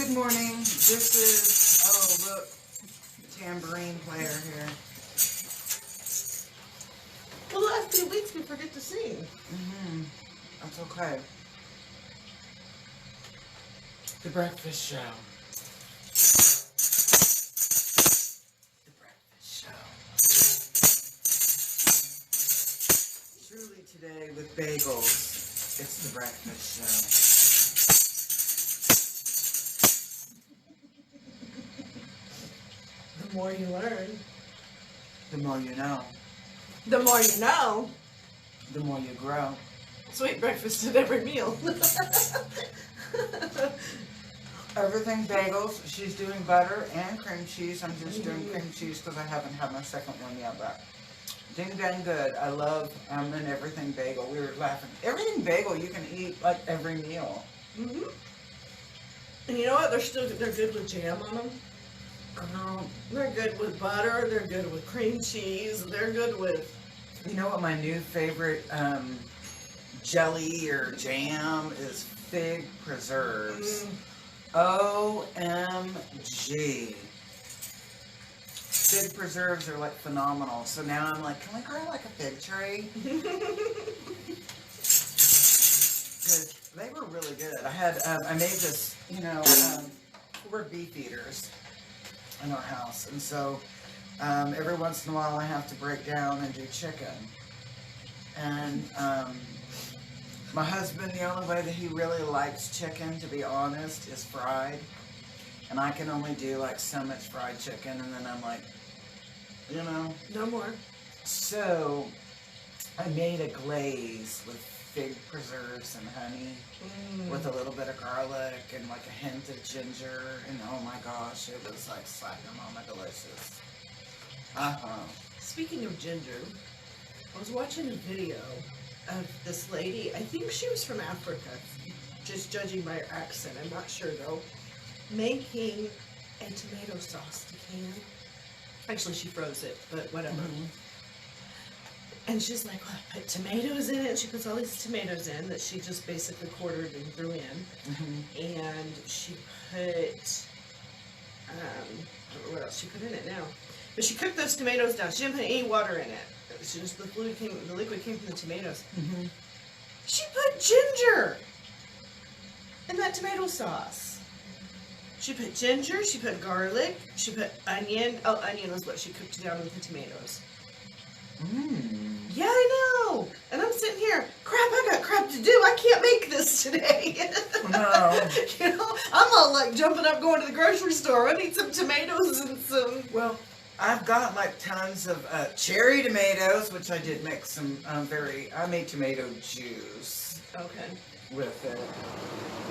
Good morning. This is, oh look, the tambourine player here. Well, the last few weeks we forget to sing. That's okay. The breakfast show. The breakfast show. Truly today with bagels, it's the breakfast show. The more you learn, The more you know, the more you know. the more you grow. Sweet breakfast at every meal. Everything bagels. She's doing butter and cream cheese. I'm just doing cream cheese because I haven't had my second one yet, but ding dang good. I love an everything bagel. We were laughing. Everything bagel you can eat like every meal. And you know what? They're good with jam on them. They're good with butter. They're good with cream cheese. They're good with. You know what my new favorite jelly or jam is? Fig preserves. OMG. Fig preserves are like phenomenal. So now I'm like, can we grow like a fig tree? Because they were really good. I made this, we're beef eaters in our house. And so every once in a while I have to break down and do chicken. And my husband, the only way that he really likes chicken, to be honest, is fried. And I can only do like so much fried chicken, and then I'm like, No more. So I made a glaze with fig preserves and honey with a little bit of garlic and like a hint of ginger, and oh my gosh, it was like slapping mama delicious. Speaking of ginger, I was watching a video of this lady. I think she was from Africa, just judging by her accent. I'm not sure though. Making a tomato sauce to can. Actually, she froze it, but whatever. And she's like, well, I put tomatoes in it. She puts all these tomatoes in that she just basically quartered and threw in. And she put, I don't know what else she put in it now. But she cooked those tomatoes down. She didn't put any water in it. She just, the liquid came from the tomatoes. She put ginger in that tomato sauce. She put ginger, she put garlic, she put onion. Oh, onion was what she cooked down with the tomatoes. Yeah, I know. And I'm sitting here, crap, I got crap to do. I can't make this today. No. I'm all like jumping up, going to the grocery store. I need some tomatoes and some. Well, I've got like tons of cherry tomatoes, which I did make some I made tomato juice. Okay. With it.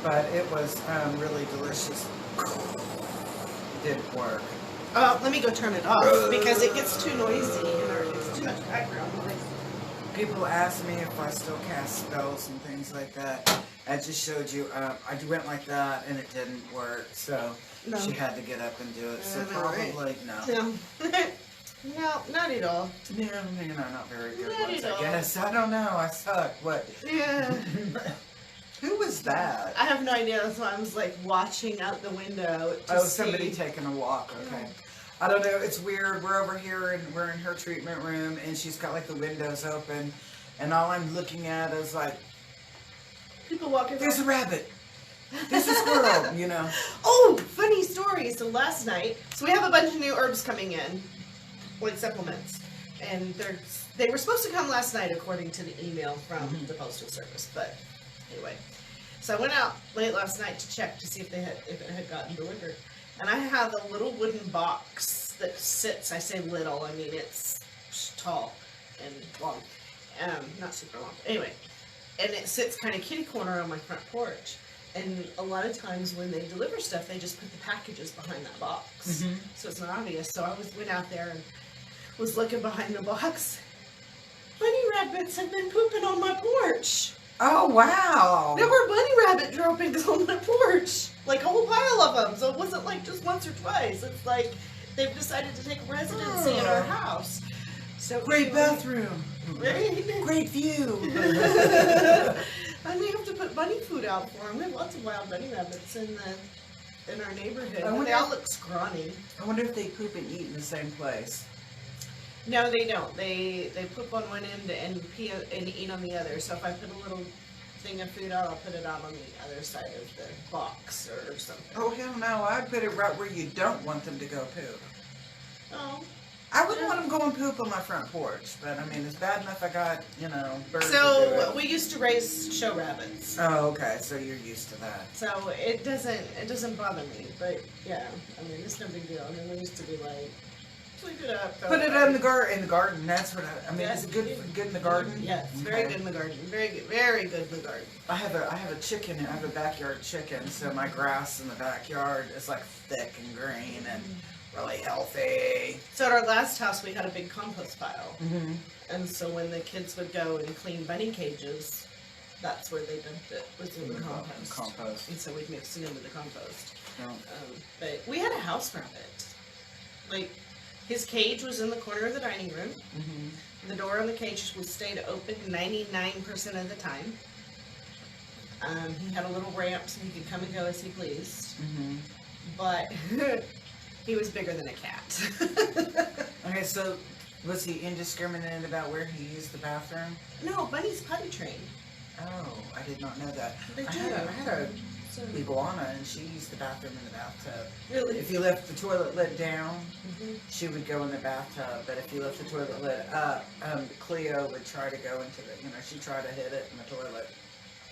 But it was really delicious. It didn't work. Let me go turn it off because it gets too noisy and it's too much background noise. People ask me if I still cast spells and things like that. I just showed you, I went like that and it didn't work, so she had to get up and do it. So probably, no. No, not at all. Yeah, not very good Not ones, at I all. guess. I don't know, I suck. What? Yeah. Who was that? I have no idea. That's why I was like watching out the window to see. Somebody taking a walk, okay. I don't know, it's weird. We're over here and we're in her treatment room and she's got like the windows open and all I'm looking at is like, people walking. There's a rabbit. There's a squirrel, Oh, funny story. So last night, we have a bunch of new herbs coming in, like supplements, and they were supposed to come last night according to the email from the postal service. But anyway, so I went out late last night to check to see if it had gotten delivered. And I have a little wooden box that sits, I say little, I mean it's tall and long, not super long, anyway, and it sits kind of kitty corner on my front porch. And a lot of times when they deliver stuff, they just put the packages behind that box, so it's not obvious. So I went out there and was looking behind the box. Bunny rabbits have been pooping on my porch. Oh, wow. There were bunny rabbit droppings on my porch. Like a whole pile of them. So it wasn't like just once or twice. It's like they've decided to take residency in our house. So great bathroom. Right? Great view. I may have to put bunny food out for them. We have lots of wild bunny rabbits in the in our neighborhood. I And wonder they all if- look scrawny. I wonder if they poop and eat in the same place. No, they don't. They poop on one end and pee and eat on the other. So if I put a little thing of food out, I'll put it out on the other side of the box or something. Oh, hell no. I'd put it right where you don't want them to go poop. Oh. I wouldn't want them going poop on my front porch, but I mean, it's bad enough I got, birds to do So it. we used to raise show rabbits. Oh, okay, so you're used to that. So it doesn't bother me. But yeah, I mean, it's no big deal. I mean, we used to be like, sweep it up. Put it in the garden. That's what I mean. Yes, Is it good in the garden? Yes, very Okay. good in the garden. Very good in the garden. I have a chicken. I have a backyard chicken, so my grass in the backyard is like thick and green and really healthy. So at our last house, we had a big compost pile. Mm-hmm. And so when the kids would go and clean bunny cages, that's where they dumped it, was in the compost. And so we'd mix it into the compost. Yeah. But we had a house rabbit. Like, his cage was in the corner of the dining room. Mm-hmm. The door on the cage was stayed open 99% of the time. He had a little ramp so he could come and go as he pleased. Mm-hmm. But he was bigger than a cat. Okay, so was he indiscriminate about where he used the bathroom? No, Bunny's potty trained. Oh, I did not know that. They I do. had a So, iguana, and she used the bathroom in the bathtub. really? If you left the toilet lid down, Mhm. she would go in the bathtub. But if you left the toilet lid up, Cleo would try to go into the, she'd try to hit it in the toilet.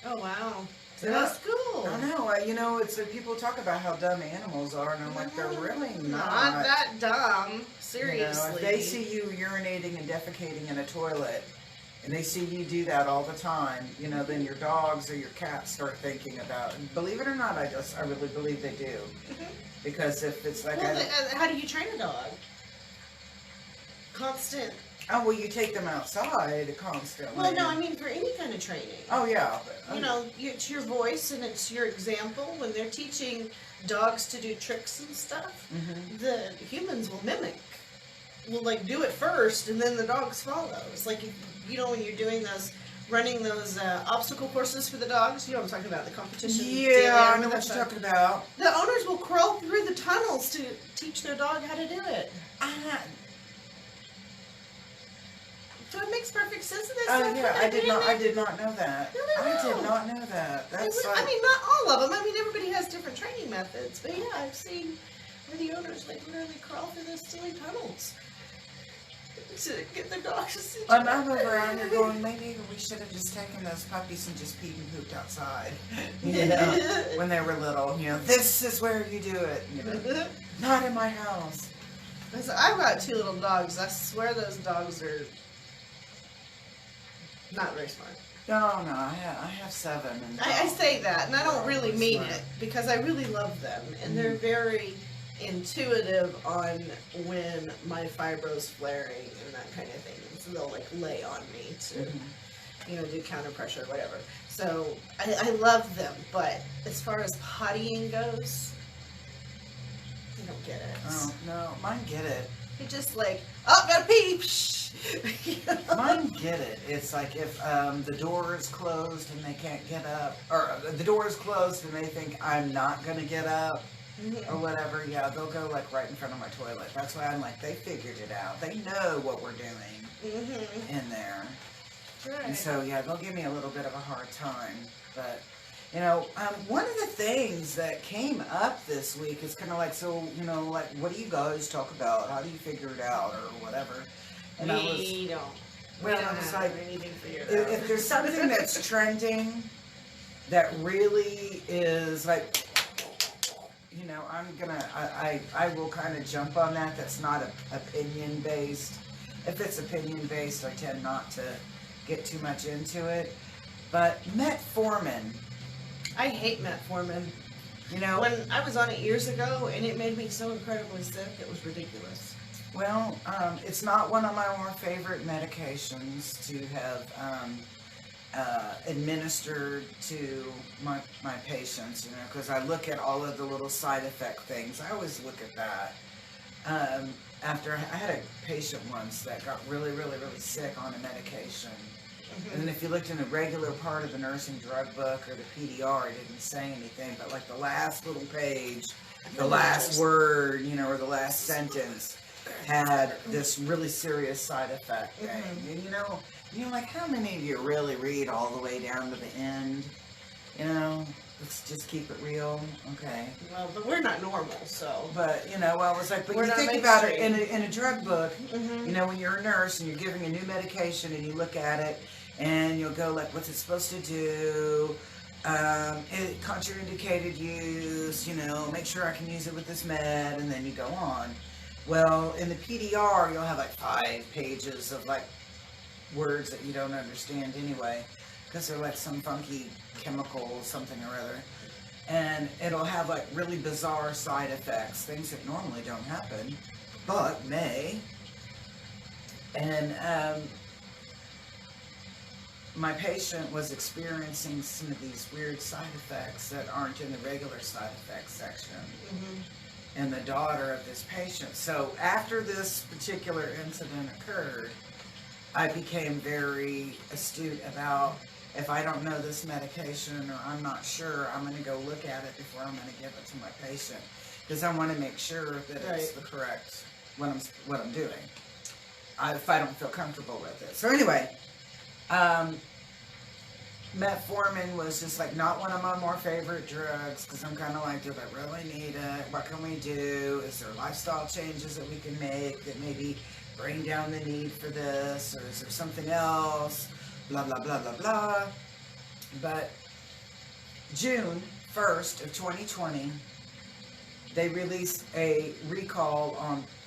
Oh, wow. So Yeah. that's cool. I know, it's people talk about how dumb animals are, and I'm like, they're really not. Not that dumb. Seriously. If they see you urinating and defecating in a toilet, and they see you do that all the time, then your dogs or your cats start thinking about. And believe it or not, I really believe they do, Mhm. because if it's like, Well, how do you train a dog? Constant. oh well, you take them outside constantly. Well, no, I mean for any kind of training. Oh yeah. It's your voice and it's your example. When they're teaching dogs to do tricks and stuff, Mhm. the humans will mimic. Will like do it first, and then the dogs follow. It's like when you're doing running those obstacle courses for the dogs. You know what I'm talking about? The competition. Yeah, I know what you're talking about. The owners will crawl through the tunnels to teach their dog how to do it. So it makes perfect sense. That Oh yeah, I did not know that. No, they I did will. not know that. That's like, I mean, not all of them. I mean, everybody has different training methods. But yeah, I've seen where the owners like literally crawl through those silly tunnels to get their dogs to sit. I'm over around here going, maybe we should have just taken those puppies and just peed and pooped outside. When they were little, this is where you do it. Not in my house. So I've got 2 little dogs. I swear those dogs are not very smart. No, I have 7. And I say that, and I don't really they're mean smart. it, because I really love them, and they're very intuitive on when my fibro's flaring and that kind of thing. And so they'll like lay on me to, do counter pressure or whatever. So I love them, but as far as pottying goes, they don't get it. Oh no, mine get it. They just like, oh, gotta pee. Mine get it. It's like if the door is closed and they can't get up, or the door is closed and they think I'm not gonna get up. Or whatever, yeah, they'll go like right in front of my toilet. That's why I'm like, they figured it out. They know what we're doing in there. Right. And so, yeah, they'll give me a little bit of a hard time. But, one of the things that came up this week is kind of like, so, like, what do you guys talk about? How do you figure it out or whatever? And we I was, don't. well, we don't I was have like, anything figured out. if there's something that's trending that really is like, I will kind of jump on that. That's not opinion based. If it's opinion based, I tend not to get too much into it. But Metformin, I hate Metformin. When I was on it years ago, and it made me so incredibly sick, it was ridiculous. well, it's not one of my more favorite medications to have administered to my patients, because I look at all of the little side effect things. I always look at that. After I had a patient once that got really, really, really sick on a medication, And then if you looked in a regular part of the nursing drug book or the PDR, it didn't say anything. But like the last little page, the last word, you know, or the last sentence had this really serious side effect thing. And you know, like how many of you really read all the way down to the end? You know, let's just keep it real. Okay. Well, but we're not normal, so. But, you know, well, it's like, but you think about it in a drug book, you know, when you're a nurse and you're giving a new medication and you look at it and you'll go like, what's it supposed to do? Contraindicated use, you know, make sure I can use it with this med, and then you go on. Well, in the PDR, you'll have like 5 pages of like words that you don't understand anyway, because they're like some funky chemical something or other, and it'll have like really bizarre side effects, things that normally don't happen but may. And my patient was experiencing some of these weird side effects that aren't in the regular side effects section. And the daughter of this patient. So after this particular incident occurred, I became very astute about, if I don't know this medication or I'm not sure, I'm going to go look at it before I'm going to give it to my patient, because I want to make sure that it's the correct what I'm doing. If I don't feel comfortable with it. So anyway, Metformin was just like not one of my more favorite drugs, because I'm kind of like, do I really need it? What can we do? Is there lifestyle changes that we can make that maybe bring down the need for this, or is there something else? Blah, blah, blah, blah, blah. But June 1st of 2020, they released a recall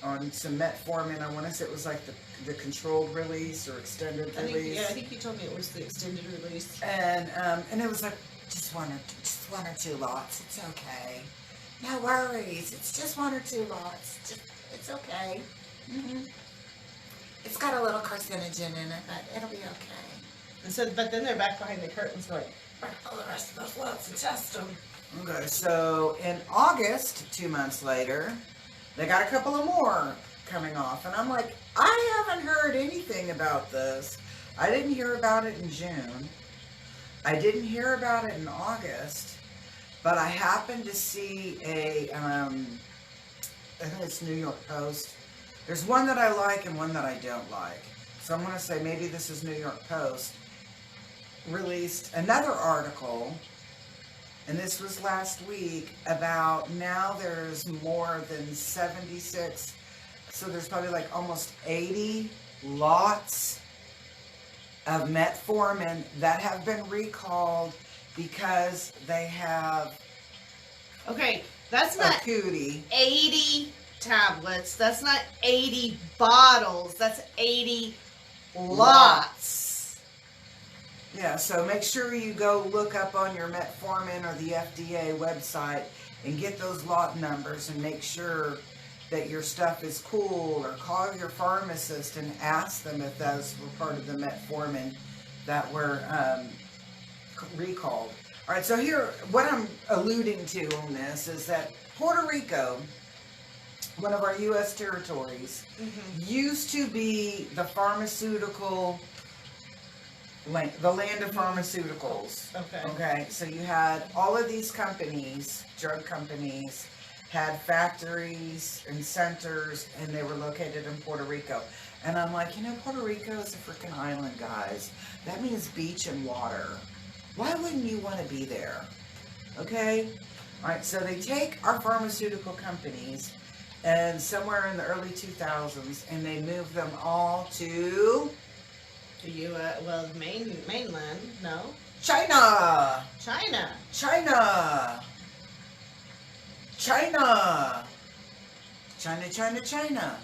on some Metformin. I want to say it was like the controlled release or extended release. I think you told me it was the extended release. And it was like just one or two lots. It's okay. No worries. It's just 1 or 2 lots. It's okay. It's got a little carcinogen in it, but it'll be okay. And so, but then they're back behind the curtains going, all the rest of those lots and test them. Okay, so in August, 2 months later, they got a couple of more coming off. And I'm like, I haven't heard anything about this. I didn't hear about it in June. I didn't hear about it in August. But I happened to see I think it's New York Post. There's one that I like and one that I don't like. So I'm going to say maybe this is New York Post. Released another article, and this was last week, about now there's more than 76, so there's probably like almost 80 lots of Metformin that have been recalled because they have that's not cootie. 80 tablets, that's not 80 bottles, that's 80 lots. Yeah, so make sure you go look up on your Metformin or the FDA website and get those lot numbers and make sure that your stuff is cool, or call your pharmacist and ask them if those were part of the Metformin that were recalled. All right, so here, what I'm alluding to on this is that Puerto Rico, one of our U.S. territories, used to be the pharmaceutical the land of pharmaceuticals. Okay. So you had all of these companies, drug companies, had factories and centers, and they were located in Puerto Rico. And I'm like, Puerto Rico is a freaking island, guys. That means beach and water. Why wouldn't you want to be there? Okay? All right, so they take our pharmaceutical companies, and somewhere in the early 2000s, and they move them all to mainland, no? China! China! China! China! China, China, China.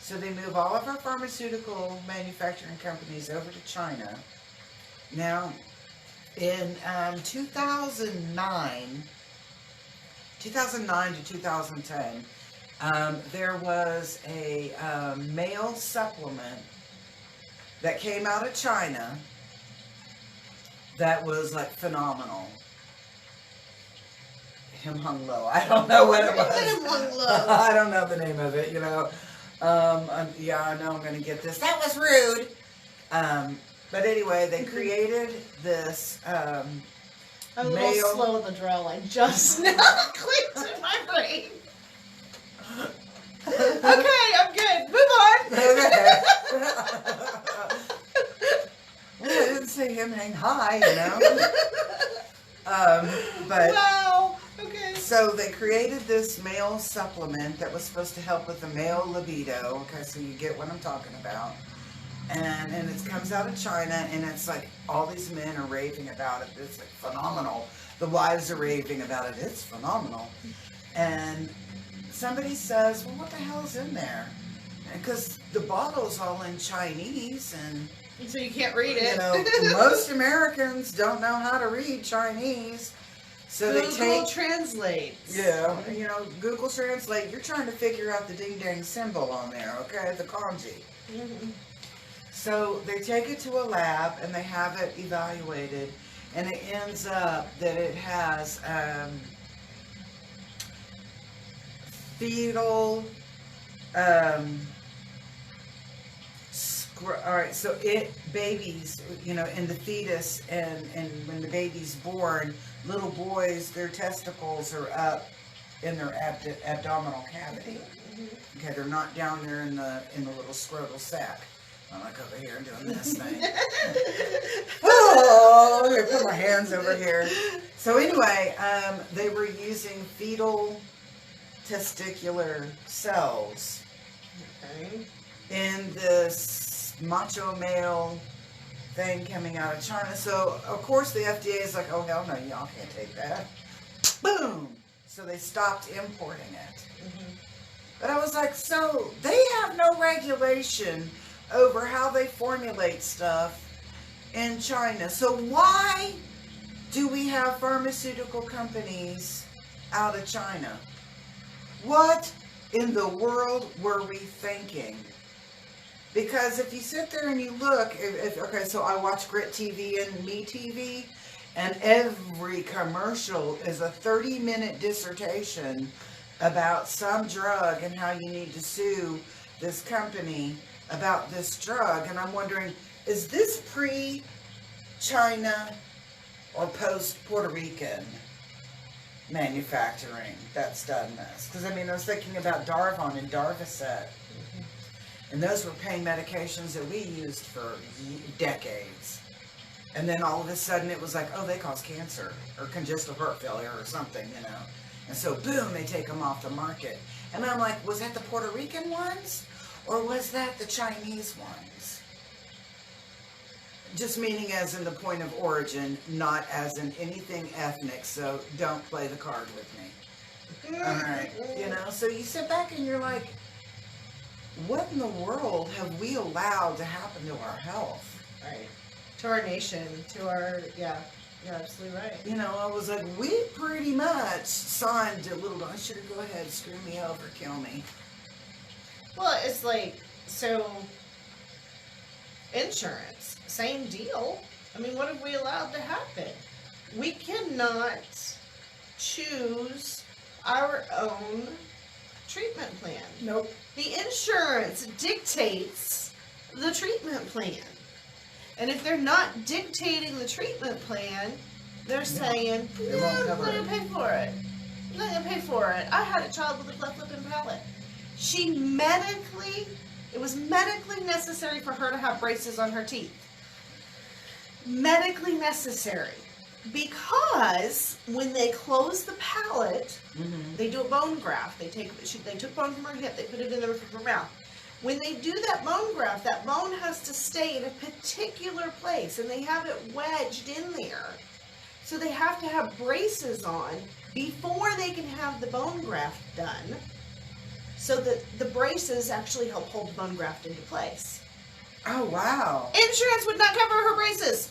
So they move all of our pharmaceutical manufacturing companies over to China. Now, in 2009 to 2010, there was a male supplement that came out of China that was like phenomenal. Him hung low. I don't know what it was. Him hung low. I don't know the name of it, Yeah, I know I'm going to get this. That was rude. But anyway, they created this I'm a little male. slow in the draw. I just now clicked in my brain. Okay, I'm good. Move on. Okay. Well, I didn't see him hang high, you know. But Wow. Okay. so they created this male supplement that was supposed to help with the male libido. Okay, so you get what I'm talking about. And it comes out of China, and it's like all these men are raving about it. It's like phenomenal. The wives are raving about it. It's phenomenal. And somebody says, well, what the hell's in there? Because the bottle's all in Chinese, and So you can't read it. you know, most Americans don't know how to read Chinese. So Google they take, translates. yeah, you know, Google Translate. You're trying to figure out the ding dang symbol on there, okay, the kanji. Mm-hmm. So they take it to a lab and they have it evaluated, and it ends up that it has fetal. All right, so babies, you know, in the fetus, and when the baby's born, little boys, their testicles are up in their abdominal cavity. Okay, they're not down there in the little scrotal sac. I'm like over here doing this thing. Oh, let me put my hands over here. So anyway, they were using fetal testicular cells Okay. in this macho male thing coming out of China. So of course the FDA is like, oh hell no, y'all can't take that. Boom. So they stopped importing it. Mm-hmm. But I was like, so they have no regulation over how they formulate stuff in China. So why do we have pharmaceutical companies out of China? What in the world were we thinking? Because if you sit there and you look, okay, so I watch Grit TV and Me TV, and every commercial is a 30-minute dissertation about some drug and how you need to sue this company about this drug. And I'm wondering, is this pre-China or post-Puerto Rican manufacturing that's done this? Because, I mean, I was thinking about Darvon and Darvocet. And those were pain medications that we used for decades. And then all of a sudden it was like, oh, they cause cancer or congestive heart failure or something, you know. And so, boom, they take them off the market. And I'm like, was that the Puerto Rican ones? Or was that the Chinese ones? Just meaning as in the point of origin, not as in anything ethnic. So don't play the card with me. All right. You know, so you sit back and you're like, what in the world have we allowed to happen to our health? Right. To our nation, to our, yeah, you're absolutely right. You know, I was like, we pretty much signed a little, I should go ahead, screw me over, kill me. Well, it's like, so, insurance, same deal. I mean, what have we allowed to happen? We cannot choose our own treatment plan. Nope. The insurance dictates the treatment plan. And if they're not dictating the treatment plan, they're saying, They no, won't I'm cover not it. going to pay for it. I'm not going to pay for it. I had a child with a cleft lip and palate. It was medically necessary for her to have braces on her teeth. Medically necessary. Because when they close the palate, they do a bone graft. They took bone from her hip, they put it in the roof of her mouth. When they do that bone graft, that bone has to stay in a particular place, and they have it wedged in there. So they have to have braces on before they can have the bone graft done, so that the braces actually help hold the bone graft into place. Oh, wow. Insurance would not cover her braces.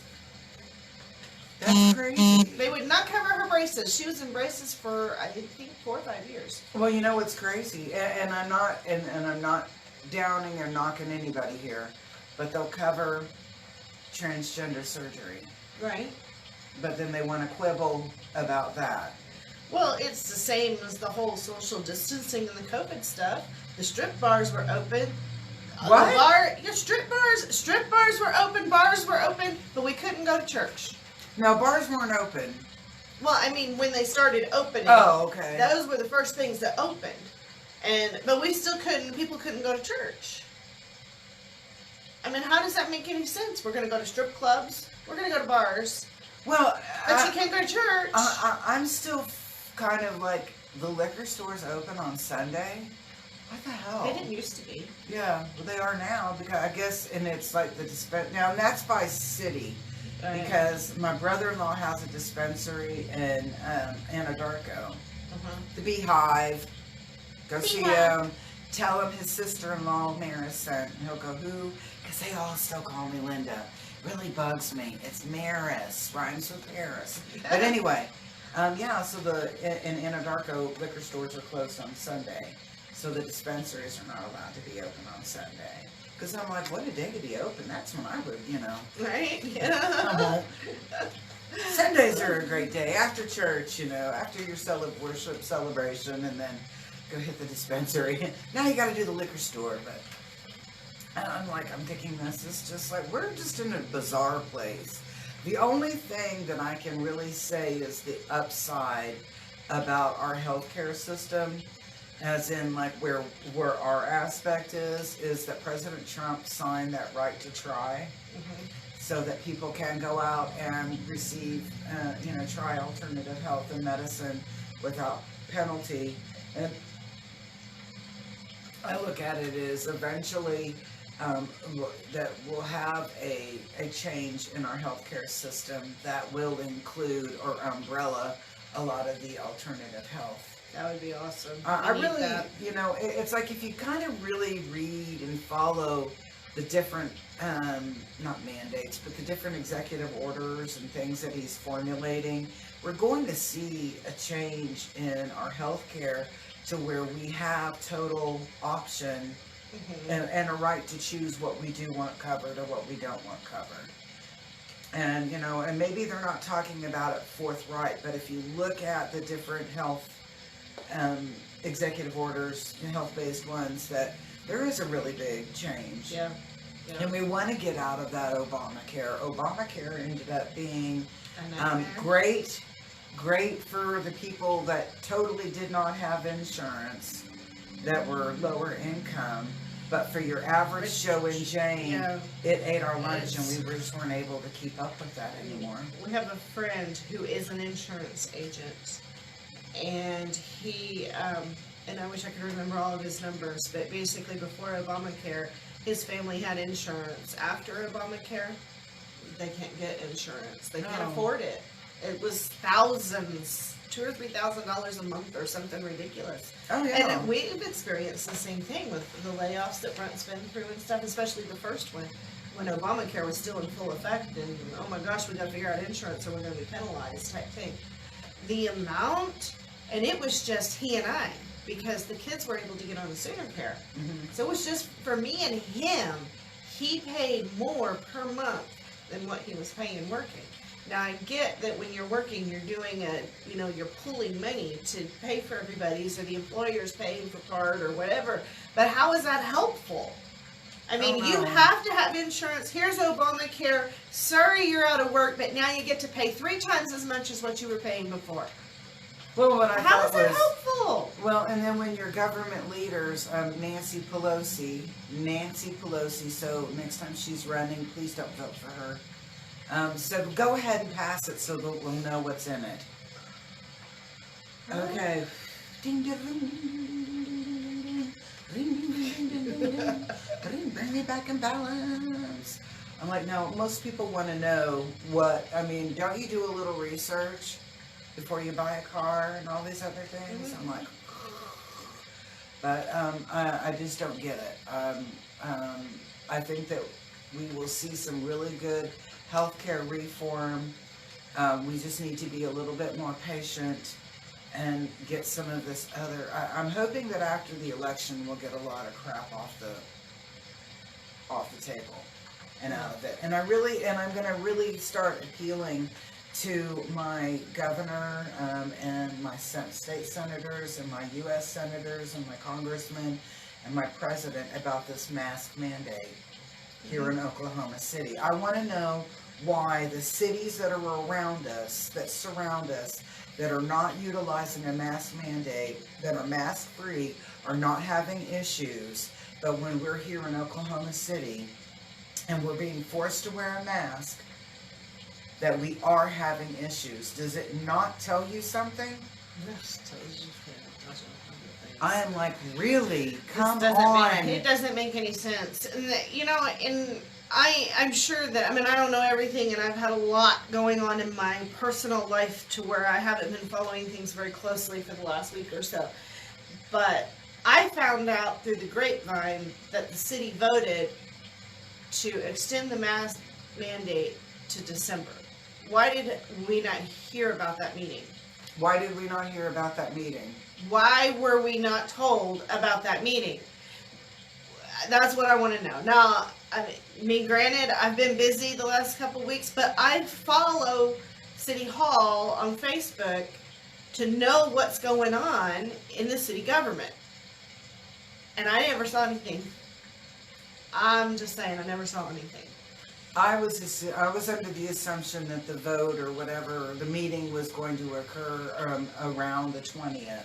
That's crazy. They would not cover her braces. She was in braces for, I think, 4 or 5 years. Well, you know what's crazy, and I'm not downing or knocking anybody here, but they'll cover transgender surgery. Right. But then they want to quibble about that. Well, it's the same as the whole social distancing and the COVID stuff. The strip bars were open. What? Strip bars were open, bars were open, but we couldn't go to church. No, bars weren't open. Well, I mean, when they started opening, Oh, okay. those were the first things that opened, but we still couldn't. People couldn't go to church. I mean, how does that make any sense? We're going to go to strip clubs. We're going to go to bars. Well, but you can't go to church. I'm still kind of like, the liquor stores open on Sunday. What the hell? They didn't used to be. Yeah, well, they are now, because I guess, and it's like the now, and that's by city, because my brother-in-law has a dispensary in Anadarko. The Beehive. Go see him. Tell him his sister-in-law Mares sent, and he'll go, who? Because they all still call me Linda. Really bugs me. It's Mares, rhymes with Paris. But anyway, yeah. So in Anadarko, liquor stores are closed on Sunday. So the dispensaries are not allowed to be open on Sunday. Because I'm like, what a day to be open. That's when I would, Right? Yeah. Sundays are a great day. After church, after your worship celebration, and then go hit the dispensary. Now you got to do the liquor store. But I'm thinking this is just like, we're just in a bizarre place. The only thing that I can really say is the upside about our healthcare system, as in like where our aspect is that President Trump signed that right to try, so that people can go out and receive, try alternative health and medicine without penalty. And I look at it as eventually that we'll have a change in our healthcare system that will include or umbrella a lot of the alternative health. That would be awesome. I really, it's like if you kind of really read and follow the different, not mandates, but the different executive orders and things that he's formulating, we're going to see a change in our healthcare to where we have total option and a right to choose what we do want covered or what we don't want covered. And, and maybe they're not talking about it forthright, but if you look at the different health executive orders, health-based ones, that there is a really big change. Yeah. And we want to get out of that Obamacare. Obamacare ended up being great for the people that totally did not have insurance, that were lower income. But for your average Joe and Jane, it ate our lunch, and we just weren't able to keep up with that anymore. We have a friend who is an insurance agent, and he, and I wish I could remember all of his numbers, but basically before Obamacare, his family had insurance. After Obamacare, they can't get insurance. They can't afford it. It was thousands, $2,000 or $3,000 a month or something ridiculous. Oh, yeah. And we've experienced the same thing with the layoffs that Brent's been through and stuff, especially the first one, when Obamacare was still in full effect, and oh my gosh, we got to figure out insurance or we're going to be penalized type thing. The amount, and it was just he and I, because the kids were able to get on the sooner care. So it was just for me and him, he paid more per month than what he was paying working. Now I get that when you're working, you're doing you're pooling money to pay for everybody, so the employer's paying for part or whatever. But how is that helpful? I mean, you have to have insurance. Here's Obamacare. Sorry, you're out of work, but now you get to pay 3 times as much as what you were paying before. Well, what I How thought is that was helpful? Well, and then when your government leaders, Nancy Pelosi. So next time she's running, please don't vote for her. So go ahead and pass it so that we'll know what's in it. Okay. Ding ding bring me back in balance. I'm like, no, most people want to know don't you do a little research before you buy a car and all these other things? I'm like, but I just don't get it. I think that we will see some really good healthcare reform. We just need to be a little bit more patient and get some of this other. I'm hoping that after the election, we'll get a lot of crap off the table and out of it. And I'm going to really start appealing to my governor and my state senators and my U.S. senators and my congressmen and my president about this mask mandate here in Oklahoma City. I want to know why the cities that are around us, that surround us, that are not utilizing a mask mandate, that are mask free, are not having issues. But when we're here in Oklahoma City and we're being forced to wear a mask, that we are having issues. Does it not tell you something? This tells you that doesn't things. I am like, really? Come on. It doesn't make any sense. And and I'm sure that, I don't know everything, and I've had a lot going on in my personal life to where I haven't been following things very closely for the last week or so. But I found out through the grapevine that the city voted to extend the mask mandate to December. Why did we not hear about that meeting? Why did we not hear about that meeting? Why were we not told about that meeting? That's what I want to know. Now, granted, I've been busy the last couple of weeks, but I follow City Hall on Facebook to know what's going on in the city government. And I never saw anything. I'm just saying, I never saw anything. I was under the assumption that the vote or whatever, the meeting was going to occur around the 20th,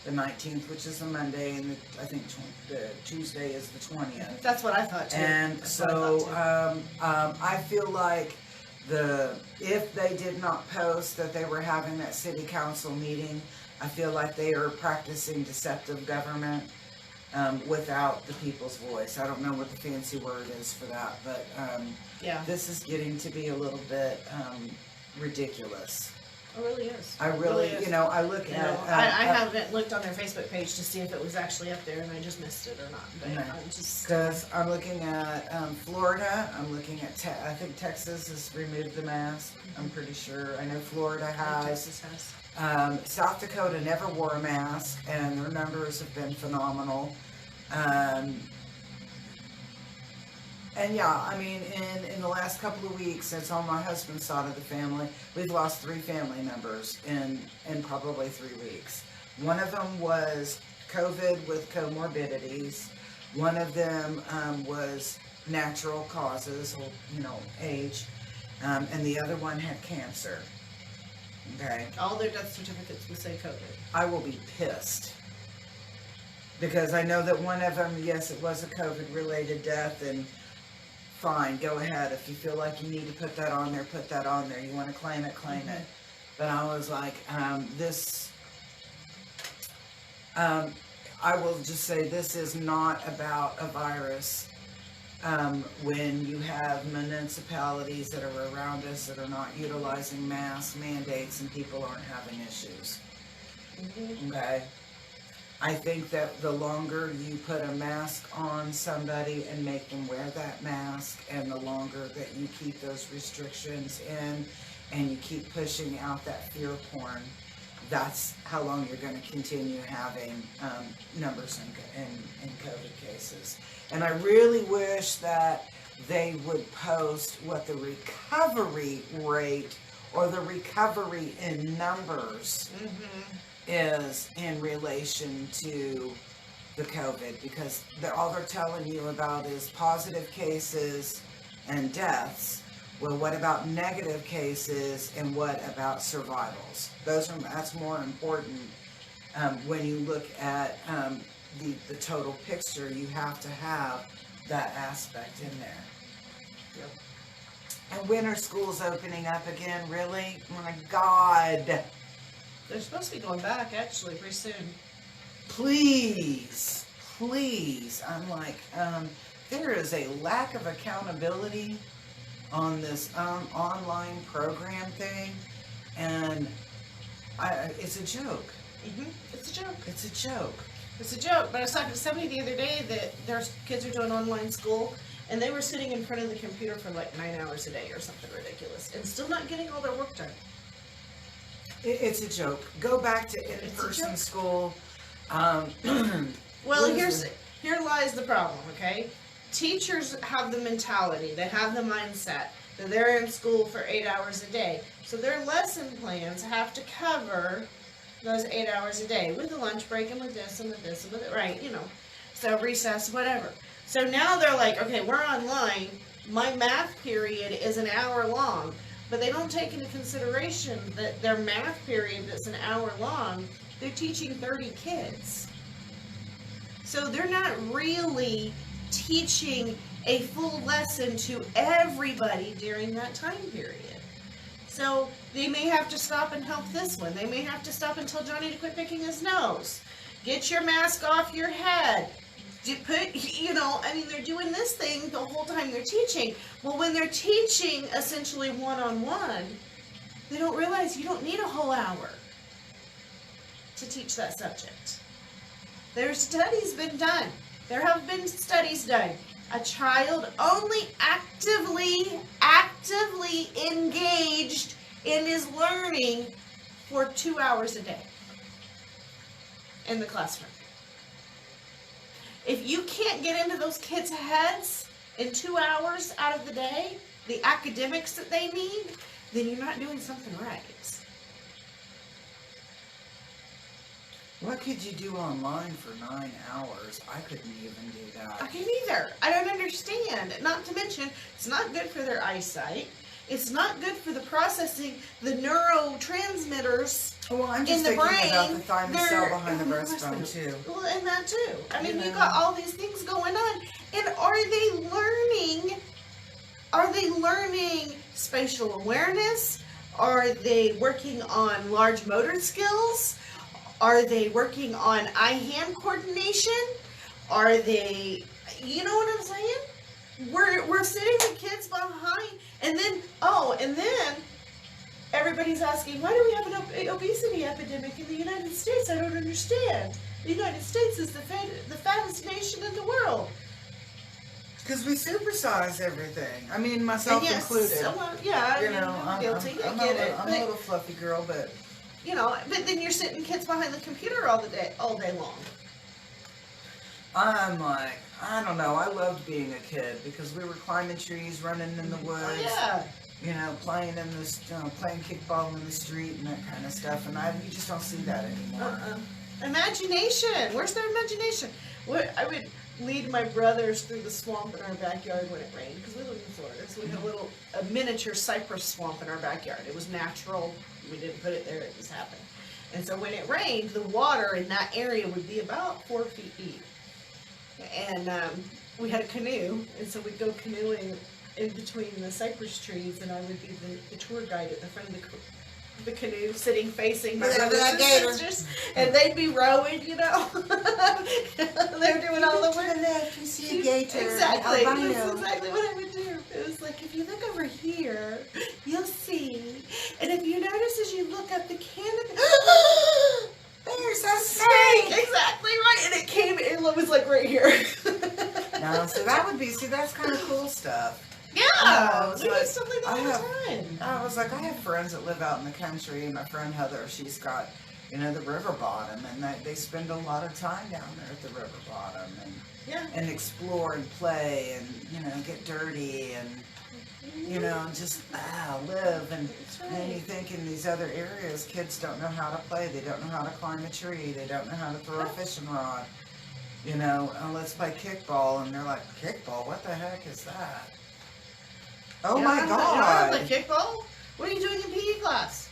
the 19th, which is a Monday, and I think the Tuesday is the 20th. That's what I thought too. And so I feel like if they did not post that they were having that city council meeting, I feel like they are practicing deceptive government. Without the people's voice. I don't know what the fancy word is for that, but yeah, this is getting to be a little bit ridiculous. It really is. I really, I look at... I haven't looked on their Facebook page to see if it was actually up there and I just missed it or not. Because I'm looking at Florida, I'm looking at, I think Texas has removed the mask, I'm pretty sure. I know Florida has. Texas has. South Dakota never wore a mask, and their numbers have been phenomenal. And yeah, in the last couple of weeks, it's on my husband's side of the family, we've lost 3 family members in probably 3 weeks. One of them was COVID with comorbidities. One of them was natural causes, age, and the other one had cancer. Okay. All their death certificates will say COVID. I will be pissed. Because I know that one of them, yes, it was a COVID-related death, and fine, go ahead. If you feel like you need to put that on there, put that on there. You want to claim it, claim it. But I was like, I will just say this is not about a virus. When you have municipalities that are around us that are not utilizing mask mandates and people aren't having issues. Okay? I think that the longer you put a mask on somebody and make them wear that mask, and the longer that you keep those restrictions in and you keep pushing out that fear porn, that's how long you're going to continue having numbers in COVID cases. And I really wish that they would post what the recovery rate or the recovery in numbers is in relation to the COVID, because all they're telling you about is positive cases and deaths. Well, what about negative cases, and what about survivals? That's more important when you look at the total picture. You have to have that aspect in there. Yep. And when are schools opening up again? Really? My God. They're supposed to be going back, actually, pretty soon. Please. Please. I'm like, there is a lack of accountability on this online program thing, and it's a joke. It's a joke. It's a joke. It's a joke. But I was talking to somebody the other day that their kids are doing online school, and they were sitting in front of the computer for like 9 hours a day or something ridiculous, and still not getting all their work done. It's a joke. Go back to in-person school. Well, here lies the problem, okay? Teachers have the mentality, they have the mindset that they're in school for 8 hours a day. So their lesson plans have to cover those 8 hours a day with the lunch break and with this and with this and with it, right, So recess, whatever. So now they're like, okay, we're online. My math period is an hour long. But they don't take into consideration that their math period that's an hour long, they're teaching 30 kids. So they're not really teaching a full lesson to everybody during that time period. So they may have to stop and help this one. They may have to stop and tell Johnny to quit picking his nose. Get your mask off your head. They're doing this thing the whole time they're teaching. Well, when they're teaching essentially one-on-one, they don't realize you don't need a whole hour to teach that subject. There's studies been done. There have been studies done. A child only actively engaged in his learning for 2 hours a day in the classroom. If you can't get into those kids' heads in 2 hours out of the day, the academics that they need, then you're not doing something right. What could you do online for 9 hours? I couldn't even do that. I can't either. I don't understand. Not to mention, it's not good for their eyesight. It's not good for the processing, the neurotransmitters Well, I'm just in the thinking brain. about the thymus cell behind the breastbone, too. Well, and that too. I mean, You you know. got all these things going on. And are they learning spatial awareness? Are they working on large motor skills? Are they working on eye-hand coordination? Are they, you know what I'm saying? We're sitting the kids behind, and then everybody's asking, why do we have an obesity epidemic in the United States? I don't understand. The United States is the fattest nation in the world. Because we supersize everything. I mean, myself And yes, included. I'm guilty. I get it. I'm a little fluffy girl, but... But then you're sitting kids behind the computer all day long. I'm like, I don't know. I loved being a kid because we were climbing trees, running in the woods. Oh, yeah. Playing in this, playing kickball in the street and that kind of stuff. And you just don't see that anymore. Imagination. Where's their imagination? I would lead my brothers through the swamp in our backyard when it rained because we live in Florida. So we had a miniature cypress swamp in our backyard. It was natural. We didn't put it there. It just happened. And so when it rained, the water in that area would be about 4 feet deep. And we had a canoe, and so we'd go canoeing in between the cypress trees, and I would be the tour guide at the front of the canoe, sitting facing my brothers and sisters, and they'd be rowing, They're doing all the work. To the left, you see a gator. Exactly. Albino. That's exactly what I would do. It was like, if you look over here, you'll see. And if you notice as you look up the canopy, There's a snake! Exactly right. And it was like right here. No, so that's kind of cool stuff. Yeah, we do like, stuff like that all the time. I was like, I have friends that live out in the country, and my friend Heather, she's got, the river bottom, and they spend a lot of time down there at the river bottom, and explore and play, and, get dirty, and, just live, and then you think in these other areas, kids don't know how to play, they don't know how to climb a tree, they don't know how to throw a fishing rod, let's play kickball, and they're like, kickball, what the heck is that? Oh my God! Like kickball? What are you doing in PE class?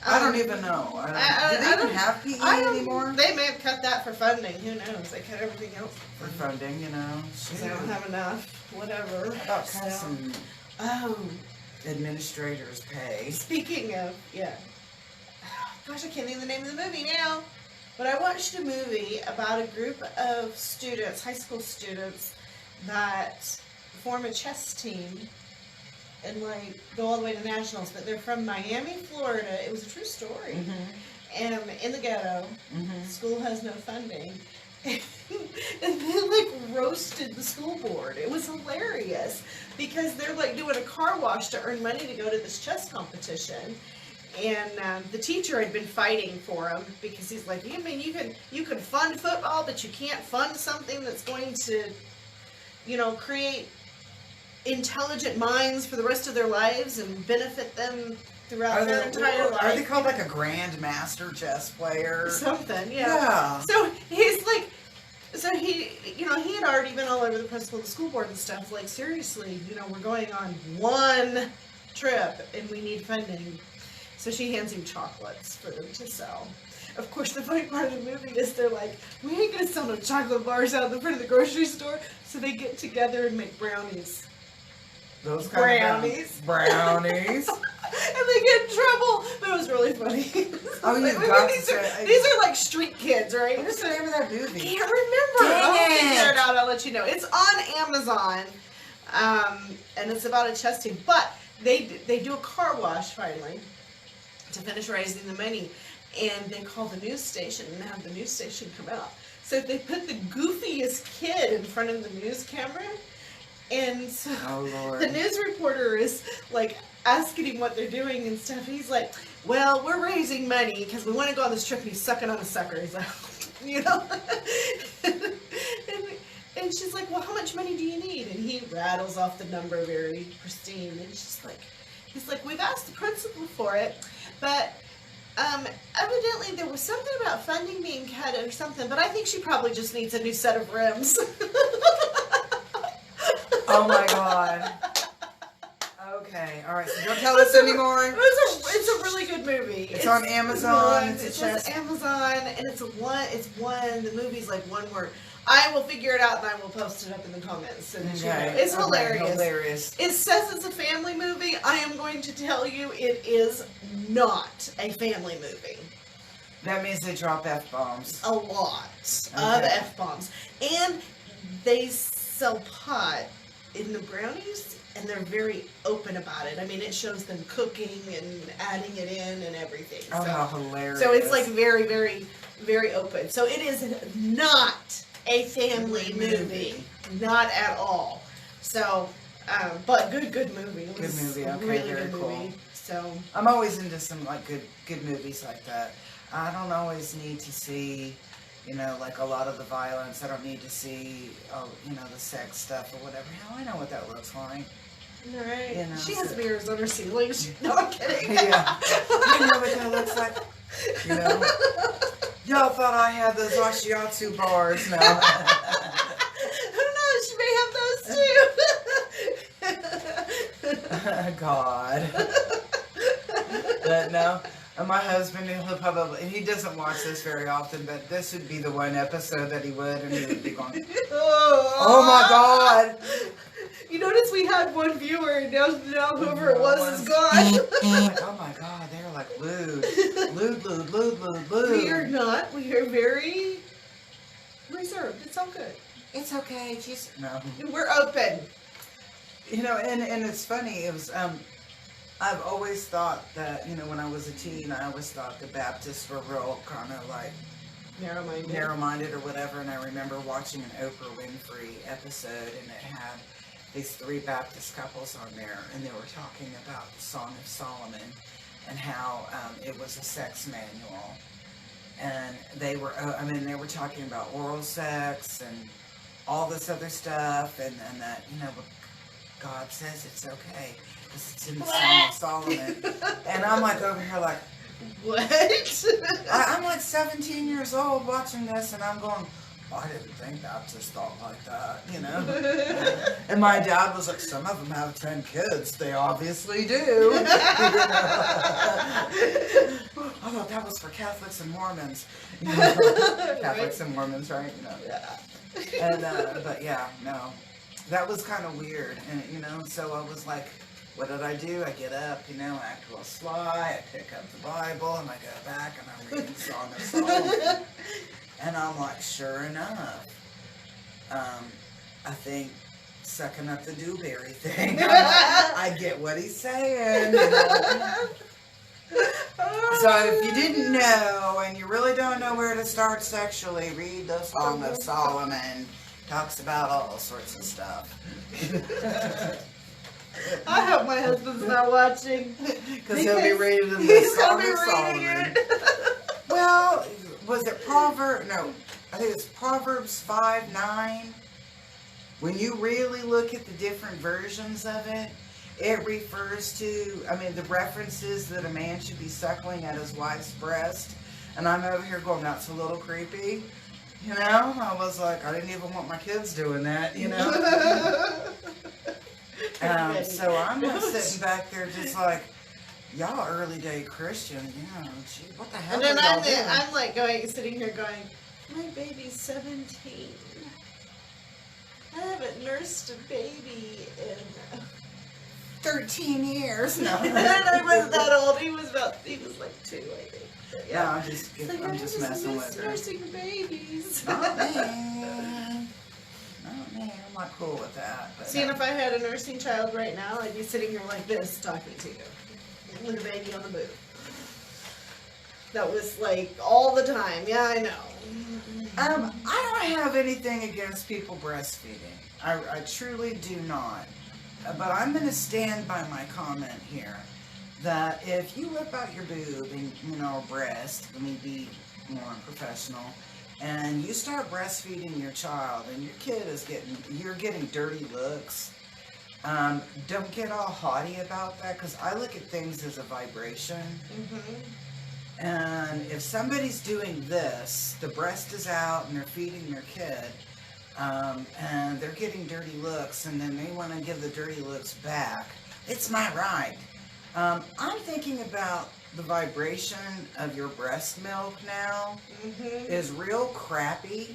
I don't even know. Do they even have PE anymore? They may have cut that for funding. Who knows? They cut everything else for funding, Because they don't have enough. Whatever. How about some administrators' pay? Speaking of, gosh, I can't think of the name of the movie now. But I watched a movie about a group of students, high school students, that form a chess team and go all the way to nationals, but they're from Miami, Florida. It was a true story. And in the ghetto, school has no funding, and they roasted the school board. It was hilarious because they're doing a car wash to earn money to go to this chess competition. And the teacher had been fighting for them because he's like, you mean you can fund football, but you can't fund something that's going to, create intelligent minds for the rest of their lives and benefit them throughout their entire life. Are they called like a grandmaster chess player? Something, Yeah. So he's like, he he had already been all over the principal of the school board and stuff. Like, seriously, we're going on one trip and we need funding. So she hands him chocolates for them to sell. Of course, the funny part of the movie is they're like, we ain't gonna sell no chocolate bars out in the front of the grocery store. So they get together and make brownies. Those kind brownies. Of brownies. And they get in trouble. But it was really funny. Oh, you like, got these are like street kids, right? What is the name of that movie? I can't remember. Dang I'll it. figure it out. I'll let you know. It's on Amazon. And it's about a chess team. But they do a car wash finally to finish raising the money. And they call the news station and have the news station come out. So they put the goofiest kid in front of the news camera. And so the news reporter is like asking him what they're doing and stuff. And he's like, well, we're raising money because we want to go on this trip. And he's sucking on a sucker. He's like, and she's like, well, how much money do you need? And he rattles off the number very pristine. And he's like, we've asked the principal for it, but evidently there was something about funding being cut or something, but I think she probably just needs a new set of rims. Oh my God. Okay, all right. So don't tell us anymore. It's a really good movie. It's on Amazon. It's on Amazon, and it's one. The movie's like one word. I will figure it out and I will post it up in the comments. So that you know. It's hilarious. It says it's a family movie. I am going to tell you it is not a family movie. That means they drop F-bombs. A lot of F-bombs. And they sell pot in the brownies, and they're very open about it. I mean, it shows them cooking and adding it in and everything. Oh, so, how hilarious. So it's like very, very, very open. So it is not a family movie. Not at all. So, but good movie. It was good movie. Okay, really very good cool. movie. So I'm always into some like good movies like that. I don't always need to see, like a lot of the violence. I don't need to see, the sex stuff or whatever. Hell, I know what that looks like. Right. She has mirrors on her ceiling. No, I'm kidding. Yeah. You know what that looks like? Y'all thought I had those Ashiatsu bars. No. Who knows? She may have those too. God. But no. And my husband, he doesn't watch this very often, but this would be the one episode that he would, and he would be going, oh my God. You notice we had one viewer, and now whoever it was is gone. Like, oh my God, they're like lewd. Lewd. We are not. We are very reserved. It's all good. It's okay. No. We're open. And it's funny. It was, I've always thought that, when I was a teen, I always thought the Baptists were real kind of like narrow-minded or whatever. And I remember watching an Oprah Winfrey episode, and it had these 3 Baptist couples on there, and they were talking about the Song of Solomon and how it was a sex manual. And they were talking about oral sex and all this other stuff, and that, God says it's okay. Because it's in the Song of Solomon. And I'm like over here like, what? I'm like 17 years old watching this, and I'm going, I didn't think Baptists thought like that, And my dad was like, some of them have 10 kids. They obviously do. I thought that was for Catholics and Mormons. Catholics and Mormons, right? Yeah. And, but yeah, no. That was kind of weird. And, so I was like, what did I do? I get up, I act real sly, I pick up the Bible, and I go back, and I'm reading the Song of Solomon. And I'm like, sure enough, I think sucking up the dewberry thing, I get what he's saying. So if you didn't know, and you really don't know where to start sexually, read the Song of Solomon. Talks about all sorts of stuff. I hope my husband's not watching. Because he'll be reading the Song of Solomon. Well, was it I think it's Proverbs 5:9. When you really look at the different versions of it, it refers to, the references that a man should be suckling at his wife's breast. And I'm over here going, that's a little creepy. You know, I was like, I didn't even want my kids doing that, you know. So I'm like sitting back there just like, y'all early day Christian, you know, gee, what the hell And then are y'all doing? I'm like sitting here going, my baby's 17. I haven't nursed a baby in 13 years. No. And I wasn't that old. He was like 2, I think. But Yeah, yeah. I'm just messing with her. Nursing babies. Not me. Not me. I'm not cool with that. But See, and if I had a nursing child right now, I'd be sitting here like this talking to you with a baby on the boob. That was like all the time. Yeah, I know. I don't have anything against people breastfeeding. I truly do not. But I'm going to stand by my comment here that if you whip out your boob and, you know, breast, let me be more professional, and you start breastfeeding your child and your kid is you're getting dirty looks, don't get all haughty about that, because I look at things as a vibration. Mm-hmm. And if somebody's doing this, the breast is out and they're feeding their kid, and they're getting dirty looks, and then they want to give the dirty looks back, it's my right. I'm thinking about the vibration of your breast milk now is real crappy.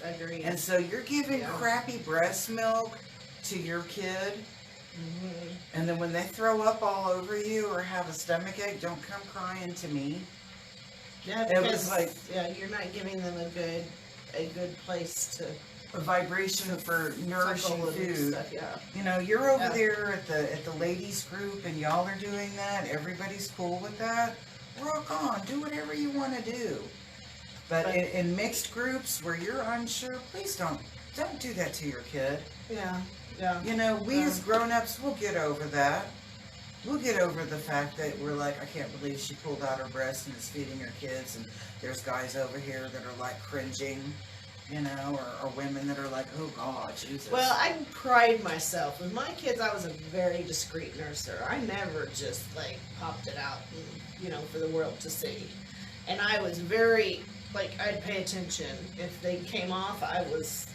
Agreed. And so you're giving crappy breast milk to your kid, and then when they throw up all over you or have a stomach ache, don't come crying to me. Yeah, It because was like you're not giving them a good place to a vibration for nourishing suckle and food. stuff, yeah. You know, you're over there at the ladies group and y'all are doing that. Everybody's cool with that. Rock on, do whatever you want to do. But in mixed groups where you're unsure, please don't do that to your kid. Yeah, yeah. You know, we as grown-ups, we'll get over that. We'll get over the fact that we're like, I can't believe she pulled out her breast and is feeding her kids, and there's guys over here that are like cringing, you know, or women that are like, oh God, Jesus. Well, I pride myself. With my kids, I was a very discreet nurser. I never just like popped it out, and, you know, for the world to see. And I was very, like, I'd pay attention. If they came off, I was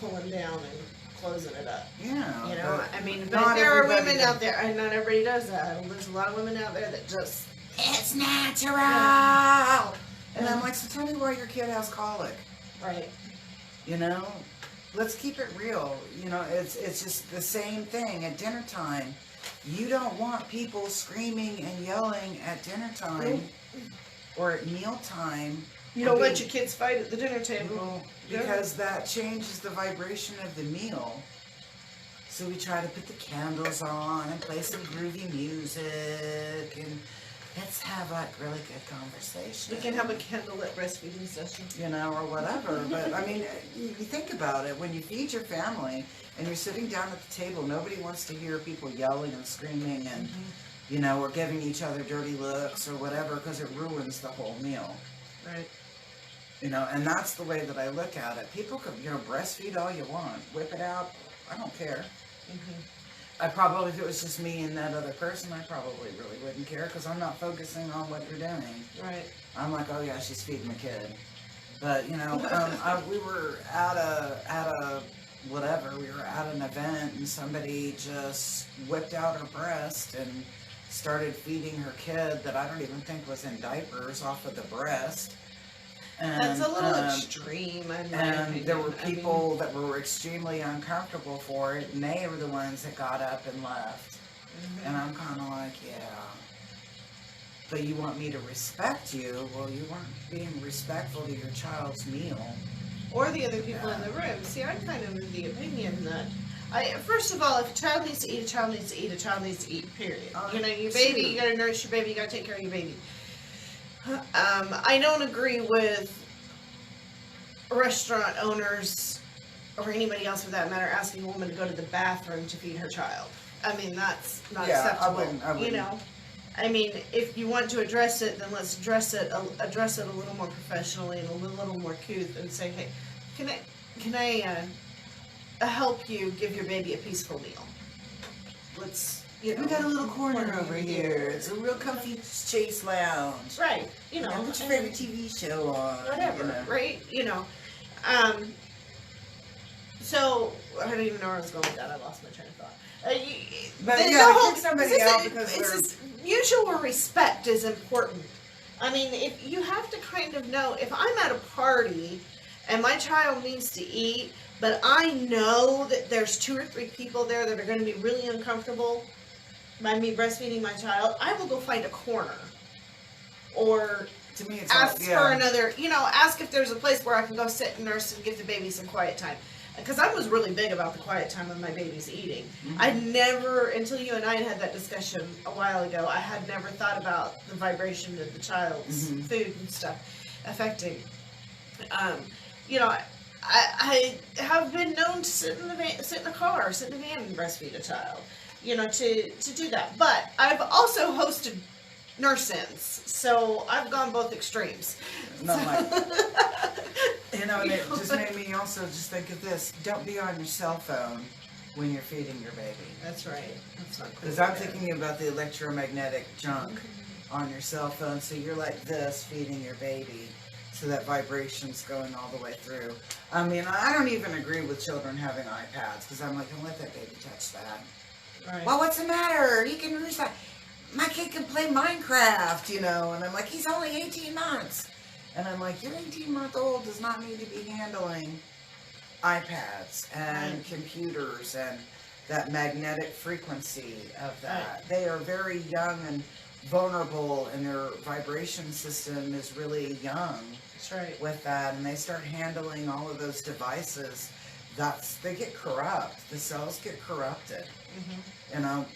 pulling down and closing it up. Yeah. You know, I mean, but there are women out there, and not everybody does that. There's a lot of women out there that just, it's natural. Yeah. And I'm like, so tell me why your kid has colic. Right. You know, let's keep it real. You know, it's just the same thing at dinner time. You don't want people screaming and yelling at dinner time or at meal time. You don't let your kids fight at the dinner table. Because that changes the vibration of the meal. So we try to put the candles on and play some groovy music and let's have like really good conversation. We can have a candlelit breastfeeding session. You know, or whatever. But I mean, you think about it. When you feed your family and you're sitting down at the table, nobody wants to hear people yelling and screaming and, you know, or giving each other dirty looks or whatever, because it ruins the whole meal. Right. You know, and that's the way that I look at it. People can, you know, breastfeed all you want. Whip it out. I don't care. I probably, if it was just me and that other person, I probably really wouldn't care because I'm not focusing on what you're doing. Right. I'm like, oh yeah, she's feeding the kid. But, you know, we were at a whatever, we were at an event and somebody just whipped out her breast and started feeding her kid that I don't even think was in diapers off of the breast. And, that's a little extreme. And there were people that were extremely uncomfortable for it, and they were the ones that got up and left. And I'm kind of like, yeah. But you want me to respect you? Well, you weren't being respectful to your child's meal. Or the other people in the room. See, I'm kind of of the opinion that, first of all, if a child needs to eat, a child needs to eat, a child needs to eat, period. You know, your baby, you gotta nourish your baby, you gotta take care of your baby. I don't agree with restaurant owners or anybody else for that matter asking a woman to go to the bathroom to feed her child. I mean, that's not acceptable. I wouldn't. You know, I mean, if you want to address it, then let's address it a little more professionally and a little more couth and say, hey, can I help you give your baby a peaceful meal? You know, We got a little corner over here. It's a real comfy chase lounge. Right. You know, Put your favorite TV show on. whatever. You know. Right. You know. So I don't even know where I was going with that. I lost my train of thought. But the yeah, whole- kick somebody it's out just- because it's they're... just mutual respect is important. I mean, if you have to kind of know, if I'm at a party and my child needs to eat, but I know that there's 2 or 3 people there that are going to be really uncomfortable by me breastfeeding my child, I will go find a corner. Or To me, it's ask all, yeah. for another, ask if there's a place where I can go sit and nurse and give the baby some quiet time. Because I was really big about the quiet time when my baby's eating. Mhm. I never, until you and I had that discussion a while ago, I had never thought about the vibration of the child's Mhm. food and stuff affecting. I have been known to sit in the car, sit in the van and breastfeed a child. To do that. But I've also hosted nurse-ins, so I've gone both extremes. No, like, and it just made me also just think of this. Don't be on your cell phone when you're feeding your baby. That's right. That's not cool. Because I'm thinking about the electromagnetic junk on your cell phone. So you're like this, feeding your baby. So that vibration's going all the way through. I mean, I don't even agree with children having iPads. Because I'm like, don't let that baby touch that. Right. Well, what's the matter? He can use that. My kid can play Minecraft, and I'm like, he's only 18 months. And I'm like, your 18-month-old does not need to be handling iPads and computers and that magnetic frequency of that. Right. They are very young and vulnerable, and their vibration system is really young That's right. with that, and they start handling all of those devices. They get corrupt. The cells get corrupted.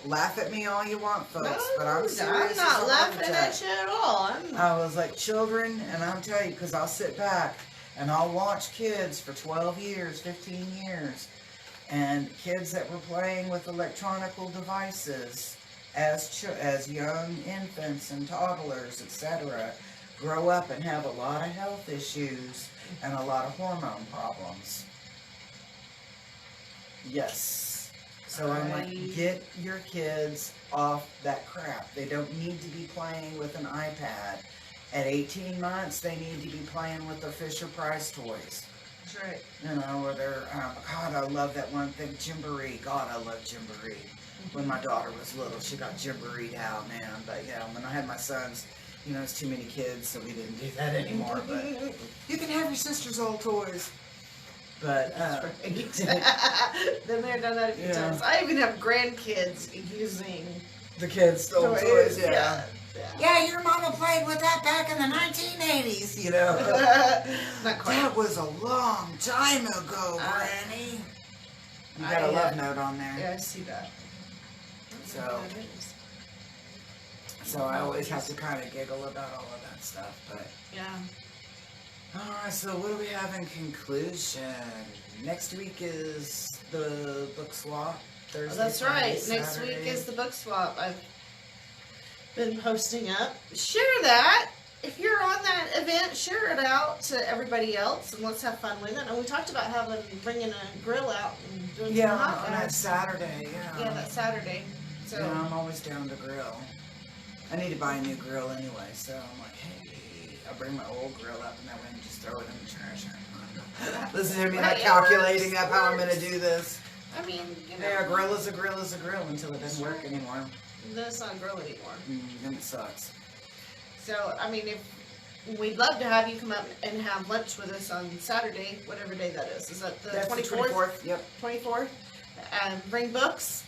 Laugh at me all you want, folks, but I'm serious. I'm not laughing at you at all. I was like, children, and I'll tell you, because I'll sit back and I'll watch kids for 12 years, 15 years, and kids that were playing with electronical devices as young infants and toddlers, etc., grow up and have a lot of health issues and a lot of hormone problems. Yes. So I'm like, get your kids off that crap. They don't need to be playing with an iPad. At 18 months, they need to be playing with their Fisher-Price toys. That's right. Or their, God, I love that one thing, Gymboree. God, I love Gymboree. When my daughter was little, she got Gymboree'd out, man. But yeah, when I had my sons, it's too many kids, so we didn't do that anymore. But you can have your sister's old toys. But, Been there, done that a few times. I even have grandkids using the kids' old toys, yeah. Yeah, your mama played with that back in the 1980s, Not quite. That was a long time ago, Granny. You got a love note on there. Yeah, I see that. So I always have to kind of giggle about all of that stuff, but... Yeah. Alright, so what do we have in conclusion? Next week is the book swap. Thursday, That's Friday, right. Saturday. Next week is the book swap. I've been posting up. Share that. If you're on that event, share it out to everybody else, and let's have fun with it. And we talked about bringing a grill out and doing some hot on that dogs. Saturday, yeah. Yeah, that Saturday. So Yeah, I'm always down to grill. I need to buy a new grill anyway, so I'm like, hey, I'll bring my old grill up and that way I can just throw it in the trash. Listen to me, not calculating up how I'm going to do this. I mean, Yeah, a grill is a grill is a grill until it doesn't work anymore. That's not a grill anymore. Then it sucks. So, I mean, we'd love to have you come up and have lunch with us on Saturday, whatever day that is. Is that the 24th? The 24th, yep. 24th. And bring books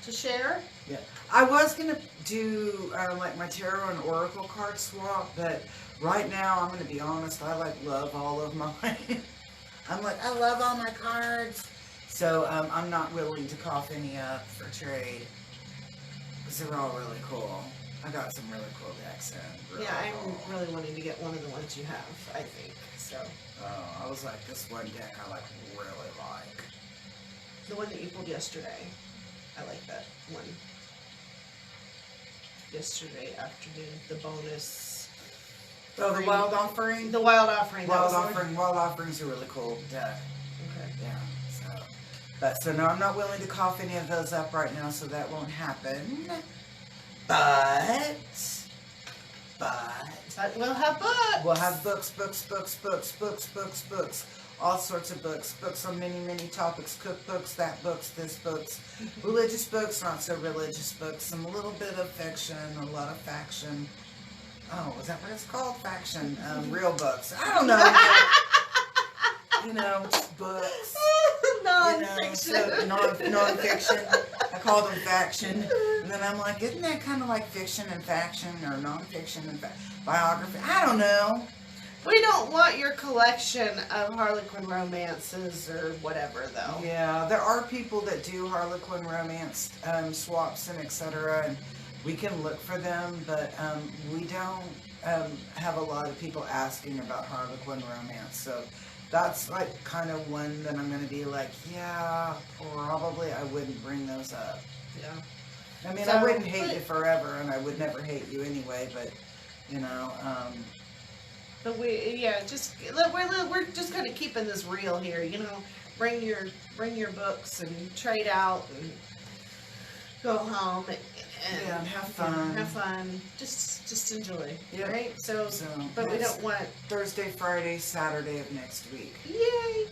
to share. Yeah. I was going to do like my tarot and oracle card swap, but right now, I'm going to be honest, I love all of mine. I'm like, I love all my cards. So I'm not willing to cough any up for trade. Because they're all really cool. I got some really cool decks in. Yeah, I'm really wanting to get one of the ones you have, I think. So. I was like, this one deck I really like. The one that you pulled yesterday. I like that one. Yesterday afternoon, the bonus. Oh, the Wild Offering? The Wild Offering. Wild Offering's a really cool deck. Okay. Yeah, so. But so no, I'm not willing to cough any of those up right now, so that won't happen. But we'll have books. we'll have books. All sorts of books. Books on many, many topics. Cookbooks, that books, this books. Religious books, not so religious books. Some little bit of fiction, a lot of faction. Oh, is that what it's called? Faction. Real books. I don't know. Just books. Non-fiction. Non-fiction. I call them faction. And then I'm like, isn't that kind of like fiction and faction or non-fiction and biography? I don't know. We don't want your collection of Harlequin romances or whatever, though. Yeah, there are people that do Harlequin romance swaps and etc. And we can look for them, but we don't have a lot of people asking about Harlequin romance. So that's like kind of one that I'm going to be like, yeah, probably I wouldn't bring those up. Yeah. I mean, I wouldn't hate you forever, and I would never hate you anyway, but, But we're just kind of keeping this real here, Bring your books and trade out and go home and have fun. Have fun. Just enjoy. Yep. Right? So but we don't want Thursday, Friday, Saturday of next week. Yay!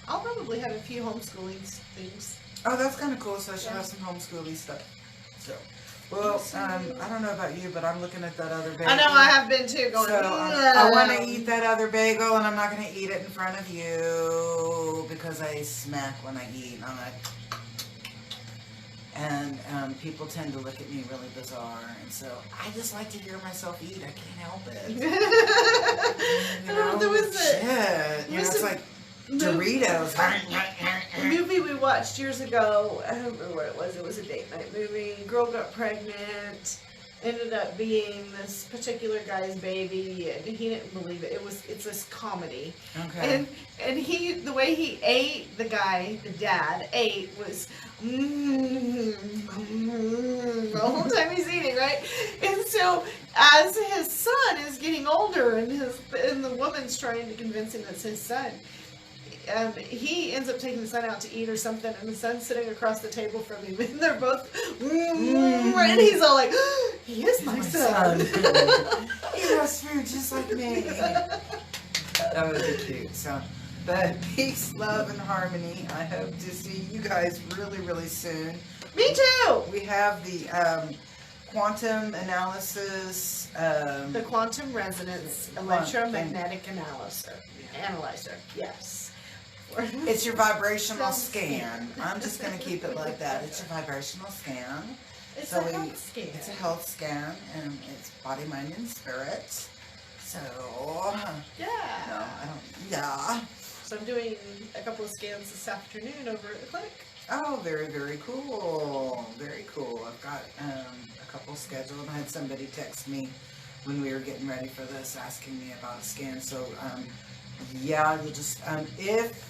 I'll probably have a few homeschooling things. Oh, that's kind of cool. So I should have some homeschooling stuff. So. Well, I don't know about you, but I'm looking at that other bagel. I know I have been too. Going. So I want to eat that other bagel, and I'm not going to eat it in front of you because I smack when I eat. And people tend to look at me really bizarre, and so I just like to hear myself eat. I can't help it. There was it's like Doritos. A movie we watched years ago. I don't remember what it was. It was a date night movie. Girl got pregnant. Ended up being this particular guy's baby, and he didn't believe it. It's this comedy. Okay. And the way he ate, the dad ate was the whole time he's eating, right? And so as his son is getting older, and the woman's trying to convince him that's his son. He ends up taking the son out to eat or something, and the son's sitting across the table from him, and they're both, and he's all like, he is my son. He loves food just like me. That would be cute. So, but peace, love, and harmony. I hope to see you guys really, really soon. Me too. We have the quantum analysis. The quantum resonance electromagnetic analyzer. Yes. It's your vibrational scan. I'm just going to keep it like that. It's your vibrational scan. It's a health scan. It's a health scan, and it's body, mind, and spirit. So, yeah. So I'm doing a couple of scans this afternoon over at the clinic. Oh, very, very cool. Very cool. I've got a couple scheduled. I had somebody text me when we were getting ready for this asking me about a scan. So, you just, if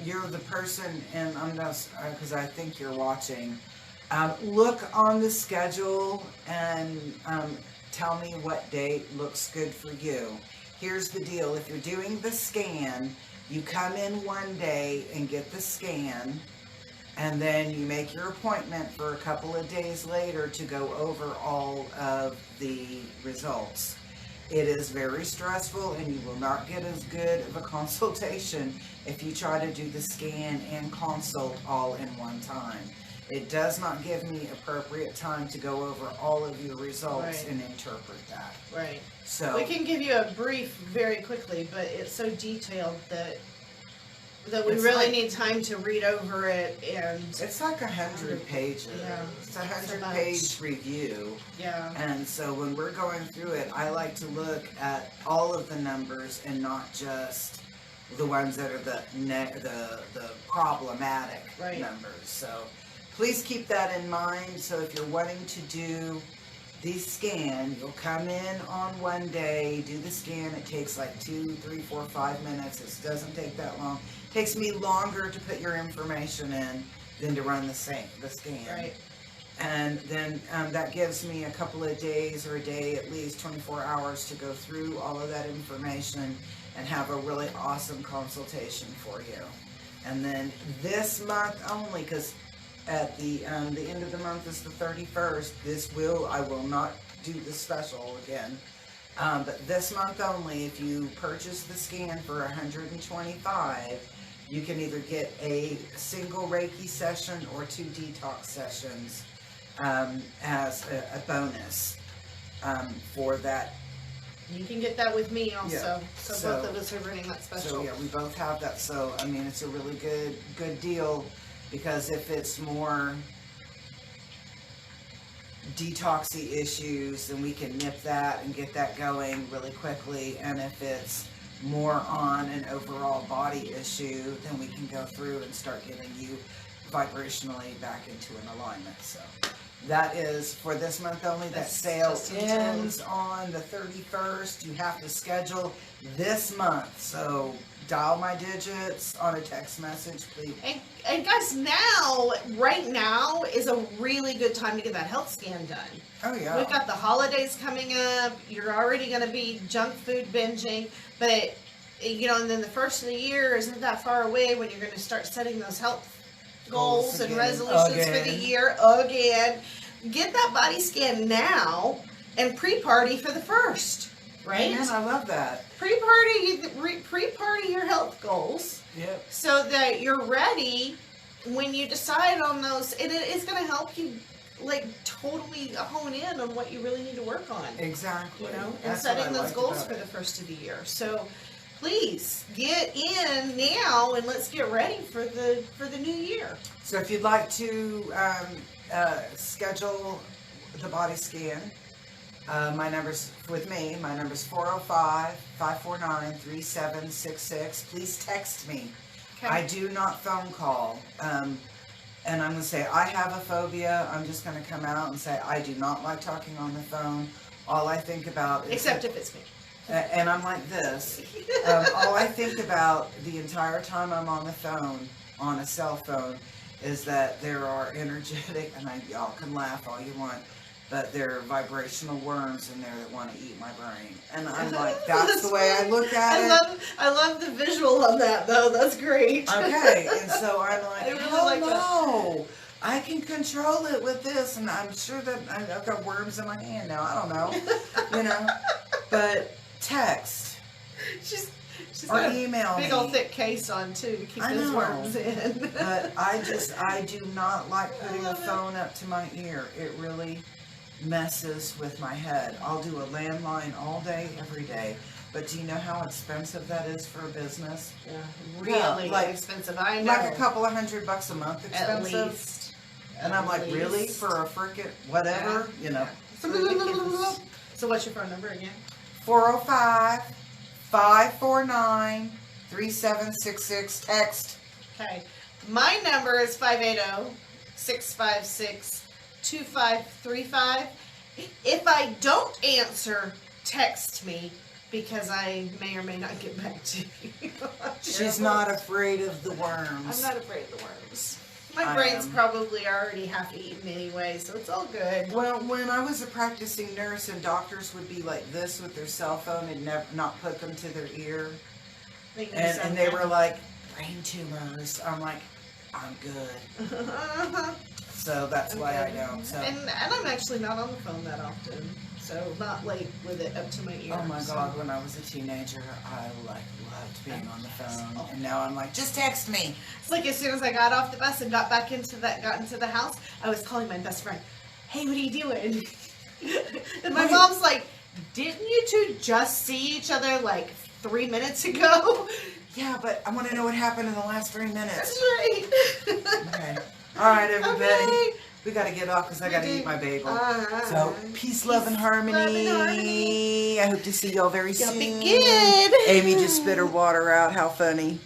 you're the person, and I'm not, because I think you're watching, look on the schedule and tell me what date looks good for you. Here's the deal. If you're doing the scan, you come in one day and get the scan, and then you make your appointment for a couple of days later to go over all of the results. It is very stressful, and you will not get as good of a consultation if you try to do the scan and consult all in one time. It does not give me appropriate time to go over all of your results and interpret that. Right. So we can give you a brief very quickly, but it's so detailed that we really need time to read over it, and it's like 100 pages. Yeah, it's a 100-page review. Yeah. And so when we're going through it, I like to look at all of the numbers and not just the ones that are the problematic numbers. So please keep that in mind. So if you're wanting to do the scan, you'll come in on one day, do the scan. It takes like 2, 3, 4, 5 minutes. It doesn't take that long. It takes me longer to put your information in than to run the scan. Right. And then that gives me a couple of days or a day at least, 24 hours to go through all of that information and have a really awesome consultation for you. And then this month only, because at the end of the month is the 31st, I will not do the special again. But this month only, if you purchase the scan for $125, you can either get a single Reiki session or 2 detox sessions as a bonus for that. You can get that with me also. Yeah. So both of us are running that special. So yeah, we both have that. So I mean, it's a really good deal, because if it's more detoxy issues, then we can nip that and get that going really quickly. And if it's more on an overall body issue, then we can go through and start getting you vibrationally back into an alignment. So that is for this month only. That sale ends on the 31st. You have to schedule this month. So dial my digits on a text message, please. And guys, right now is a really good time to get that health scan done. Oh yeah. We've got the holidays coming up. You're already going to be junk food binging, but and then the first of the year isn't that far away when you're going to start setting those health goals and resolutions for the year again. Get that body scan now and pre-party for the first, right? Man, I love that. Pre-party your health goals. Yep. So that you're ready when you decide on those, and it is going to help you totally hone in on what you really need to work on. Exactly. And setting those goals for the first of the year. So please get in now and let's get ready for the new year. So if you'd like to schedule the body scan, my number's 405-549-3766. Please text me. Okay. I do not phone call. And I'm going to say I have a phobia. I'm just going to come out and say I do not like talking on the phone. All I think about is... Except if it's me. And I'm like this. All I think about the entire time I'm on the phone, on a cell phone, is that there are energetic, and y'all can laugh all you want, but there are vibrational worms in there that want to eat my brain. And I'm like, that's the way I look at it. I love the visual on that, though. That's great. Okay, and so I'm like, I really like no, I can control it with this, and I'm sure that I've got worms in my hand now. I don't know, but text. She's or got email a big me. old thick case on too to keep those worms in. But I do not like putting a phone up to my ear. It really messes with my head. I'll do a landline all day, every day. But do you know how expensive that is for a business? Yeah, really expensive. I know. Like a couple of $100 a month expensive. At least. And I'm like, really? For a frickin' whatever? Yeah. So what's your phone number again? 405-549-3766. Text. Okay. My number is 580-656-2535. If I don't answer, text me because I may or may not get back to you. She's not afraid of the worms. I'm not afraid of the worms. My brain's probably already half eaten anyway, so it's all good. Well, when I was a practicing nurse and doctors would be like this with their cell phone and not put them to their ear, and they were like, brain tumors. I'm like, I'm good. So that's why I don't. So. And I'm actually not on the phone that often, so not with it up to my ear. Oh my God, when I was a teenager, I loved being on the phone, and now I'm like, just text me. It's like as soon as I got off the bus and got into the house, I was calling my best friend. Hey, what are you doing? And my mom's like, didn't you two just see each other 3 minutes ago? Yeah, but I want to know what happened in the last 3 minutes. That's right. Okay. All right, everybody. Okay. We got to get off because I got to eat my bagel. So, peace, love, and harmony. I hope to see y'all very soon. Be good. Amy just spit her water out. How funny.